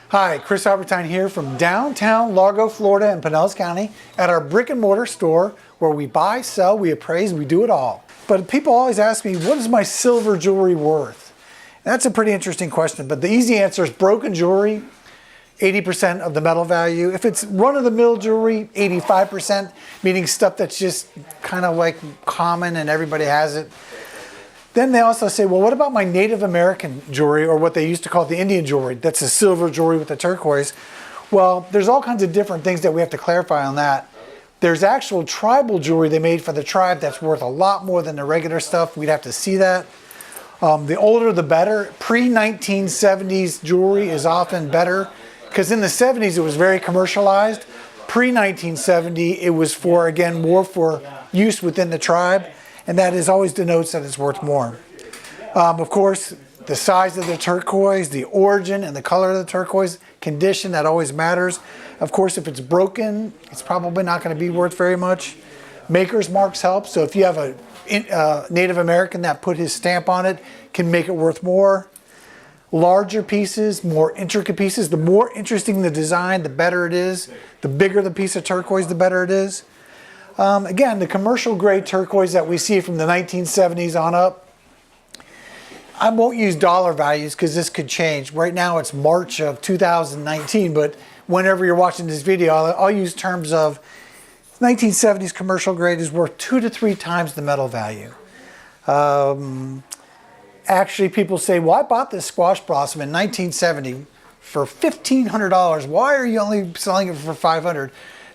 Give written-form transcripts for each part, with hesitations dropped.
Hi, Chris Arbutine here from downtown Largo, Florida in Pinellas County at our brick and mortar store where we buy, sell, we appraise, we do it all. But people always ask me, what is my silver jewelry worth? That's a pretty interesting question, but the easy answer is broken jewelry, 80% of the metal value. If it's run-of-the-mill jewelry, 85%, meaning stuff that's just kind of like common and everybody has it. Then they also say, well, what about my Native American jewelry, or what they used to call the Indian jewelry? That's a silver jewelry with the turquoise. Well, there's all kinds of different things that we have to clarify on that. There's actual tribal jewelry they made for the tribe that's worth a lot more than the regular stuff. We'd have to see that. The older the better. Pre-1970s jewelry is often better because in the 70s it was very commercialized. Pre-1970 it was for, again, more for use within the tribe. And that is always denotes that it's worth more. Of course, the size of the turquoise, the origin and the color of the turquoise, condition, that always matters. Of course, if it's broken, it's probably not going to be worth very much. Maker's marks help. So if you have a Native American that put his stamp on it, can make it worth more. Larger pieces, more intricate pieces, the more interesting the design, the better it is. The bigger the piece of turquoise, the better it is. Again, the commercial grade turquoise that we see from the 1970s on up, I won't use dollar values because this could change. Right now it's March of 2019, but whenever you're watching this video, I'll use terms of 1970s commercial grade is worth 2 to 3 times the metal value. Actually, people say, well, I bought this squash blossom in 1970 for $1,500. Why are you only selling it for $500?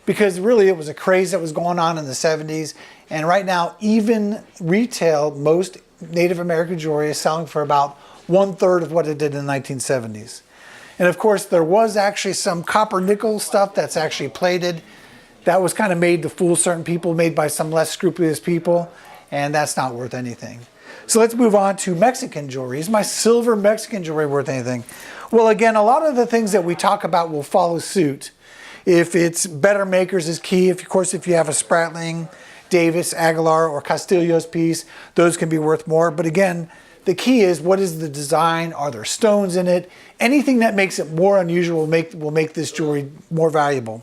Because really it was a craze that was going on in the 70s. And right now, even retail, most Native American jewelry is selling for about 1/3 of what it did in the 1970s. And of course, there was actually some copper nickel stuff that's actually plated. That was kind of made to fool certain people, made by some less scrupulous people. And that's not worth anything. So let's move on to Mexican jewelry. Is my silver Mexican jewelry worth anything? Well, again, a lot of the things that we talk about will follow suit. If it's better makers is key. Of course, if you have a Spratling, Davis, Aguilar, or Castillo's piece, those can be worth more. But again, the key is what is the design? Are there stones in it? Anything that makes it more unusual will make this jewelry more valuable.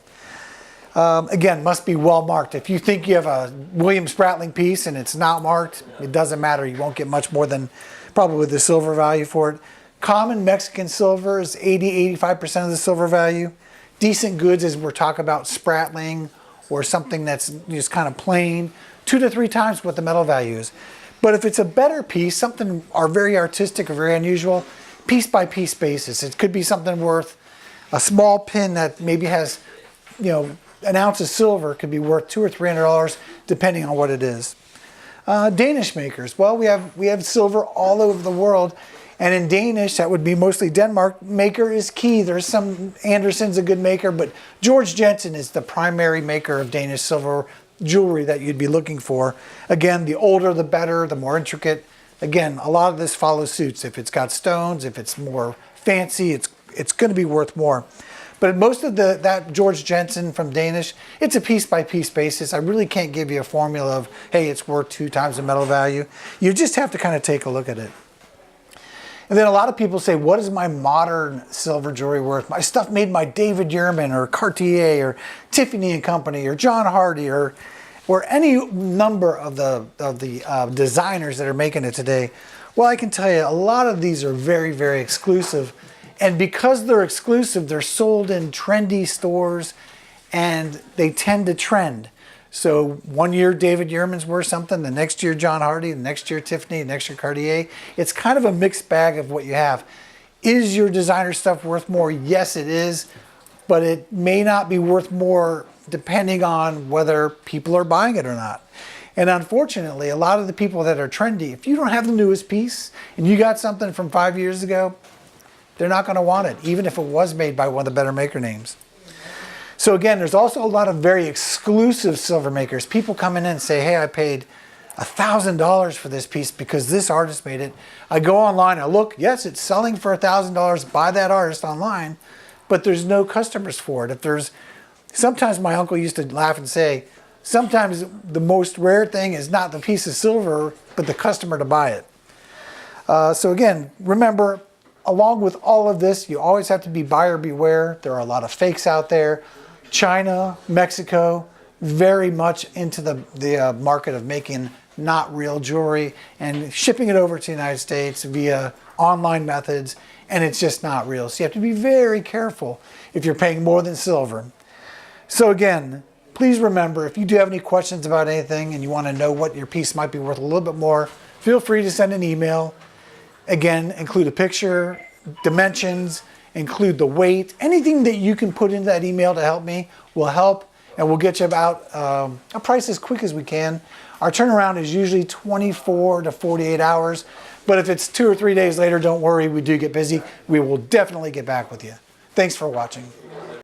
Again, must be well marked. If you think you have a William Spratling piece and it's not marked, it doesn't matter. You won't get much more than probably the silver value for it. Common Mexican silver is 80–85% of the silver value. Decent goods, as we're talking about Spratling or something that's just kind of plain, 2 to 3 times what the metal value is. But if it's a better piece, something are very artistic or very unusual, piece by piece basis. It could be something worth a small pin that maybe has, an ounce of silver could be worth $200 or $300 depending on what it is. Danish makers, well, we have silver all over the world. And in Danish, that would be mostly Denmark, maker is key. There's some, Anderson's a good maker, but George Jensen is the primary maker of Danish silver jewelry that you'd be looking for. Again, the older the better, the more intricate. Again, a lot of this follows suits. If it's got stones, if it's more fancy, it's going to be worth more. But most of that George Jensen from Danish, it's a piece-by-piece basis. I really can't give you a formula of, hey, it's worth 2 times the metal value. You just have to kind of take a look at it. And then a lot of people say, what is my modern silver jewelry worth? My stuff made by David Yurman or Cartier or Tiffany & Company or John Hardy or any number of the designers that are making it today. Well, I can tell you a lot of these are very, very exclusive. And because they're exclusive, they're sold in trendy stores and they tend to trend. So one year David Yurman's worth something, the next year John Hardy, the next year Tiffany, the next year Cartier. It's kind of a mixed bag of what you have. Is your designer stuff worth more? Yes, it is, but it may not be worth more depending on whether people are buying it or not. And unfortunately, a lot of the people that are trendy, if you don't have the newest piece and you got something from 5 years ago, they're not going to want it, even if it was made by one of the better maker names. So again, there's also a lot of very exclusive silver makers. People come in and say, hey, I paid $1,000 for this piece because this artist made it. I go online, I look, yes, it's selling for $1,000 by that artist online, but there's no customers for it. Sometimes my uncle used to laugh and say, sometimes the most rare thing is not the piece of silver, but the customer to buy it. So again, remember, along with all of this, you always have to be buyer beware. There are a lot of fakes out there. China, Mexico, very much into the market of making not real jewelry and shipping it over to the United States via online methods, and it's just not real. So you have to be very careful if you're paying more than silver. So again, please remember, if you do have any questions about anything and you want to know what your piece might be worth a little bit more, feel free to send an email. Again, include a picture, dimensions, include the weight. Anything that you can put into that email to help me will help, and we'll get you about a price as quick as we can. Our turnaround is usually 24 to 48 hours, but if it's 2 or 3 days later, don't worry, we do get busy. We will definitely get back with you. Thanks for watching.